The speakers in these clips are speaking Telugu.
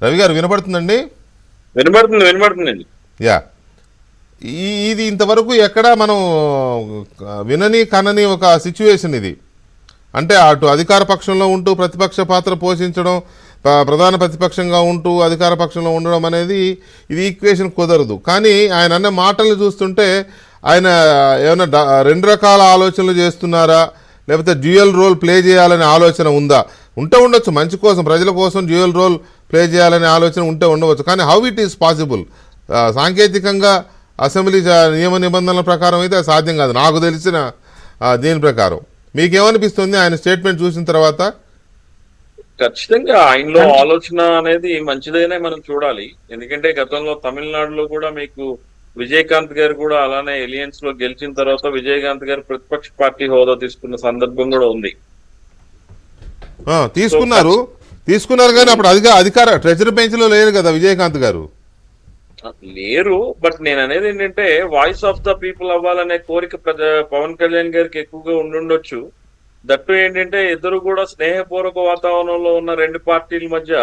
రవి గారు వినపడుతుందండి? వినబడుతుందండి. యా, ఇది ఇంతవరకు ఎక్కడా మనం వినని కనని ఒక సిచ్యువేషన్ ఇది. అంటే అటు అధికార పక్షంలో ఉంటూ ప్రతిపక్ష పాత్ర పోషించడం, ప్రధాన ప్రతిపక్షంగా ఉంటూ అధికార పక్షంలో ఉండడం అనేది ఇది ఈక్వేషన్ కుదరదు. కానీ ఆయన అన్న మాటల్ని చూస్తుంటే ఆయన ఏమైనా రెండు రకాల ఆలోచనలు చేస్తున్నారా, లేకపోతే డ్యూయల్ రోల్ ప్లే చేయాలనే ఆలోచన ఉందా? ఉంటే ఉండొచ్చు, మంచి కోసం ప్రజల కోసం డ్యూయల్ రోల్ ప్లే చేయాలనే ఆలోచన ఉంటే ఉండవచ్చు. కానీ హౌ ఇట్ ఈస్ పాసిబుల్? సాంకేతికంగా అసెంబ్లీ నియమ నిబంధనల ప్రకారం అయితే సాధ్యం కాదు నాకు తెలిసిన దీని ప్రకారం. మీకేమనిపిస్తుంది ఆయన స్టేట్మెంట్ చూసిన తర్వాత? ఖచ్చితంగా ఆయనలో ఆలోచన అనేది మంచిదైనా మనం చూడాలి. ఎందుకంటే గతంలో తమిళనాడులో కూడా మీకు విజయకాంత్ గారు కూడా అలానే ఎలియన్స్ లో గెలిచిన తర్వాత విజయకాంత్ గారు ప్రతిపక్ష పార్టీ హోదా తీసుకున్న సందర్భం కూడా ఉంది. తీసుకున్నారు కానీ అప్పుడు అధికార ట్రెజరీ బెంచ్ లో లేరు కదా విజయకాంత్ గారు. లేరు. బట్ నేను అనేది ఏంటంటే వాయిస్ ఆఫ్ ద పీపుల్ అవ్వాలనే కోరిక పవన్ కళ్యాణ్ గారికి ఎక్కువగా ఉండుండొచ్చు. దట్టు ఏంటంటే ఇద్దరు కూడా స్నేహపూర్వక వాతావరణంలో ఉన్న రెండు పార్టీల మధ్య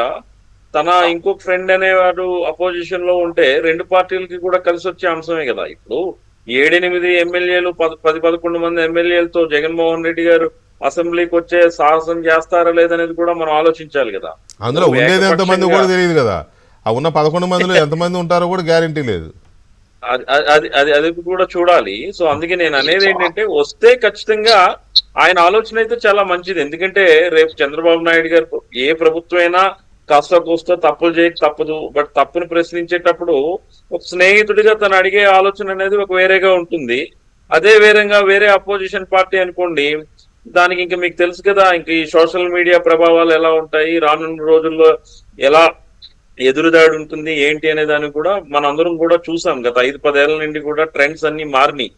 తన ఇంకొక ఫ్రెండ్ అనేవాడు అపోజిషన్ లో ఉంటే రెండు పార్టీలకి కూడా కలిసి వచ్చే అంశమే కదా. ఇప్పుడు 7-8 ఎమ్మెల్యేలు 10-11 మంది ఎమ్మెల్యేలతో జగన్మోహన్ రెడ్డి గారు అసెంబ్లీకి వచ్చే సాహసం చేస్తారా లేదనేది కూడా మనం ఆలోచించాలి కదా. అందులో ఉండేది ఎంతమంది కూడా తెలియదు కదా. ఆ ఉన్న 11 మందిలో ఎంతమంది ఉంటారో కూడా గ్యారంటీ లేదు. అది కూడా చూడాలి. సో అందుకే నేను అనేది ఏంటంటే వస్తే ఖచ్చితంగా ఆయన ఆలోచన అయితే చాలా మంచిది. ఎందుకంటే రేపు చంద్రబాబు నాయుడు గారు ఏ ప్రభుత్వం అయినా కాస్త కూస్తో తప్పులు చేయక తప్పదు. బట్ తప్పును ప్రశ్నించేటప్పుడు ఒక స్నేహితుడిగా తను అడిగే ఆలోచన అనేది ఒక వేరేగా ఉంటుంది. అదే వేరే అపోజిషన్ పార్టీ అనుకోండి, దానికి ఇంకా మీకు తెలుసు కదా, ఇంక ఈ సోషల్ మీడియా ప్రభావాలు ఎలా ఉంటాయి, రానున్న రోజుల్లో ఎలా ఎదురుదాడి ఉంటుంది ఏంటి అనే దాన్ని కూడా మనందరం కూడా చూసాం. గత 5-10 ఏళ్ల నుండి కూడా ట్రెండ్స్ అన్ని మారినాయి.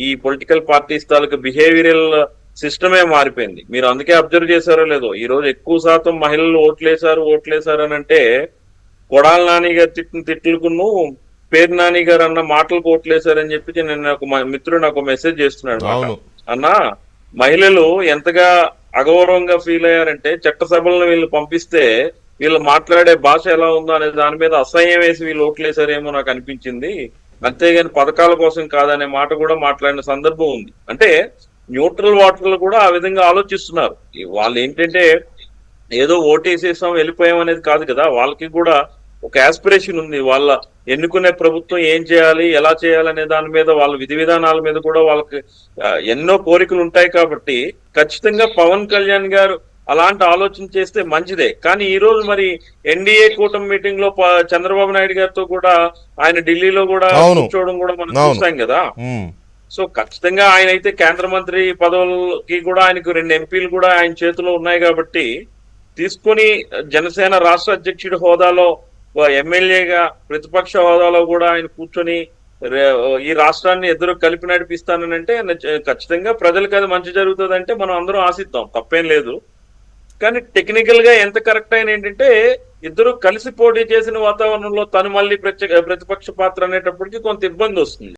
ఈ పొలిటికల్ పార్టీస్ తాలూకు బిహేవియరల్ సిస్టమే మారిపోయింది. మీరు అందుకే అబ్జర్వ్ చేశారో లేదో, ఈ రోజు ఎక్కువ శాతం మహిళలు ఓట్లేశారు అని అంటే కొడాల నాని గారు తిట్టిన తిట్లుకును పేరు నాని గారు అన్న మాటలకు ఓట్లేశారని చెప్పి నేను ఒక మిత్రుడు నాకు మెసేజ్ చేస్తున్నాడు. అన్న, మహిళలు ఎంతగా అగౌరవంగా ఫీల్ అయ్యారంటే చట్టసభలను వీళ్ళు పంపిస్తే వీళ్ళు మాట్లాడే భాష ఎలా ఉందో అనే దాని మీద అసహ్యం వేసి వీళ్ళు ఓట్లేశారేమో నాకు అనిపించింది, అంతేగాని పథకాల కోసం కాదనే మాట కూడా మాట్లాడిన సందర్భం ఉంది. అంటే న్యూట్రల్ ఓటర్లు కూడా ఆ విధంగా ఆలోచిస్తున్నారు. వాళ్ళు ఏంటంటే ఏదో ఓటేసేసాం వెళ్ళిపోయాం అనేది కాదు కదా, వాళ్ళకి కూడా ఒక ఆస్పిరేషన్ ఉంది. వాళ్ళ ఎన్నుకునే ప్రభుత్వం ఏం చేయాలి, ఎలా చేయాలి అనే దాని మీద, వాళ్ళ విధి విధానాల మీద కూడా వాళ్ళకి ఎన్నో కోరికలు ఉంటాయి. కాబట్టి ఖచ్చితంగా పవన్ కళ్యాణ్ గారు అలాంటి ఆలోచన చేస్తే మంచిదే. కానీ ఈ రోజు మరి ఎన్డీఏ కూటమి మీటింగ్ లో చంద్రబాబు నాయుడు గారితో కూడా ఆయన ఢిల్లీలో కూడా కూర్చోవడం కూడా మనం చూస్తాం కదా. సో ఖచ్చితంగా ఆయన అయితే కేంద్ర మంత్రి పదవులకి కూడా ఆయనకు 2 ఎంపీలు కూడా ఆయన చేతిలో ఉన్నాయి కాబట్టి తీసుకొని జనసేన రాష్ట్ర అధ్యక్షుడి హోదాలో ఎమ్మెల్యేగా ప్రతిపక్ష హోదాలో కూడా ఆయన కూర్చొని ఈ రాష్ట్రాన్ని ఎదురు కలిపి నడిపిస్తానంటే ఖచ్చితంగా ప్రజలకు అది మంచి జరుగుతుందంటే మనం అందరం ఆశిద్దాం, తప్పేం లేదు. కానీ టెక్నికల్ గా ఎంత కరెక్ట్ అయిన ఏంటంటే ఇద్దరు కలిసి పోటీ చేసిన వాతావరణంలో తను మళ్ళీ ప్రతిపక్ష పాత్ర అనేటప్పటికీ కొంత ఇబ్బంది వస్తుంది.